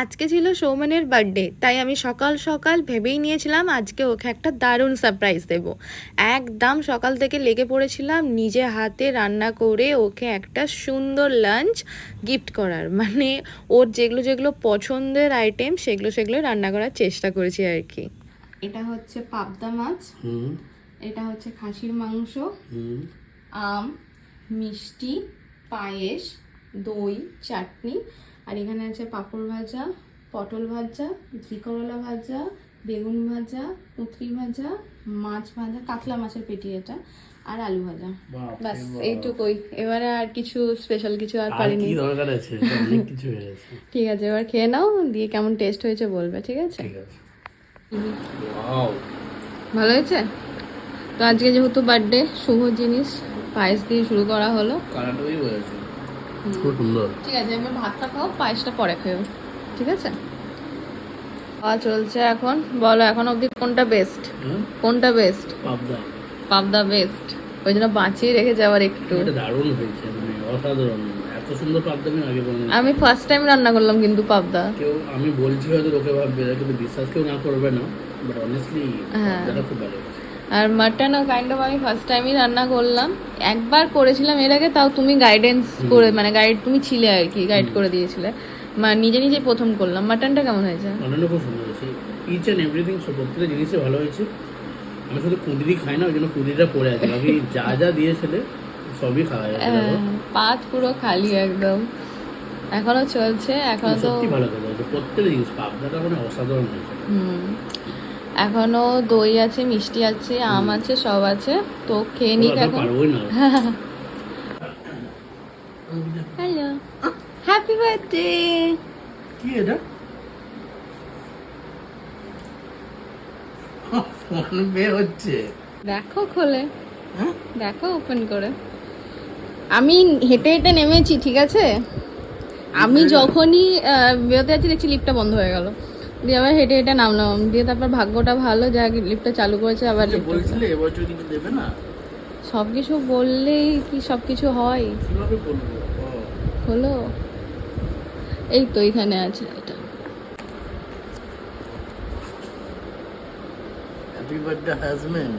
আজকে ছিল সৌমেনের বার্থডে, তাই আমি সকাল সকাল ভেবেই নিয়েছিলাম আজকে ওকে একটা দারুণ সারপ্রাইজ দেব। একদম সকাল থেকে লেগে পড়েছিলাম নিজে হাতে রান্না করে ওকে একটা সুন্দর লাঞ্চ গিফট করার, মানে ওর যেগুলো যেগুলো পছন্দের আইটেম সেগুলো রান্না করার চেষ্টা করেছি আর কি। এটা হচ্ছে পাবদা মাছ, এটা হচ্ছে খাসির মাংস, আম, মিষ্টি, পায়েস, দই, চাটনি, আর এখানে আছে পাঁপড় ভাজা, পটল ভাজা, ঘি করলা ভাজা, বেগুন ভাজা, উঁতরি ভাজা, মাছ ভাজা, কাতলা মাছের পেটি এটা, আর আলু ভাজা। বাস এইটুকুই। এবারে আর কিছু স্পেশাল কিছু আর পারিনি। ঠিক আছে, এবার খেয়ে নাও, দিয়ে কেমন টেস্ট হয়েছে বলবে। ঠিক আছে, ভালো হয়েছে তো। আজকে যেহেতু বার্থডে, শুভ জিনিস পায়েস দিয়ে শুরু করা হলো। ঠিক আছে, এবার ভাতটা খাও, পায়েসটা পরে খেও। ঠিক আছে, খাওয়া চলছে এখন। বলো এখন অবধি কোনটা বেস্ট? কোনটা বেস্ট? পাবদা বেস্ট, ওই জন্য বাঁচিয়ে রেখে যাওয়ার একটু। দারুণ হয়েছে, মানে অসাধারণ। এত সুন্দর পাবদা আমি আগে বানাইনি। আমি ফার্স্ট টাইম রান্না করলাম কিন্তু পাবদা। কেউ আমি বলছি হয়তো লোকে ভাববে, কিন্তু বিশ্বাস কেউ না করবে না, বাট অনেস্টলি পাবদাটা খুব ভালো হয়েছে। আর মাটনও কাইন্ড অফ আমি ফার্স্ট টাইমই রান্না করলাম। একবার করেছিলাম এর আগে, তাও তুমি গাইডেন্স করে, মানে গাইড তুমি ছিলে আর কি, গাইড করে দিয়েছিলে। নিজে নিজে প্রথম করলাম। মাটনটা কেমন হয়েছে? মাটনটা খুব সুন্দর হয়েছে, ইচ অ্যান্ড এভরিথিং, সব প্রত্যেকটা জিনিসই ভালো হয়েছে। আমি শুধু কুঁদরি খাই না, ওই জন্য কুঁদরিটা পড়ে আছে, বাকি যা যা দিয়েছিলে সবই খাওয়া যাচ্ছে। পাত পুরো খালি একদম, এখনো চলছে। এখন তো সত্যি ভালো খেতে হয়েছে প্রত্যেকটা জিনিস, পাবদাটা মানে অসাধারণ হয়েছে। এখনো দই আছে, মিষ্টি আছে, আম আছে, সব আছে। তো খেয়ে নিক এখন। Hello, happy birthday. কি এটা? ফোন বের হচ্ছে, দেখো খোলে, দেখো ওপেন করে। আমি হেঁটে হেঁটে নেমেছি, ঠিক আছে। আমি যখনই বেরোতে যাচ্ছি দেখছি লিফটটা বন্ধ হয়ে গেল, দিয়ে আবার হেঁটে হেঁটে নামলাম, দিয়ে তারপর ভাগ্যটা ভালো যা লিফটটা চালু করেছে। আবার বলছিলে এবছর কিছু দেবে না? সব কিছু বললেই কি সব কিছু হয়? কিভাবে বলবো? হলো এই তো, এখানে আছে এটা। Happy birthday husband.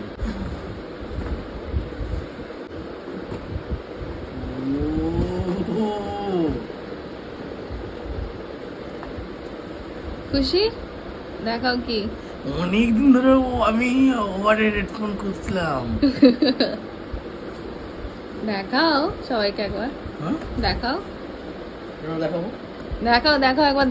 খুশি? দেখাও কি। অনেকদিন ধরে আমি ওভারের হেডফোন খুঁজছিলাম। দেখাও সবাইকে একবার, দেখাও দেখাবো। দেখাও দেখাও একবার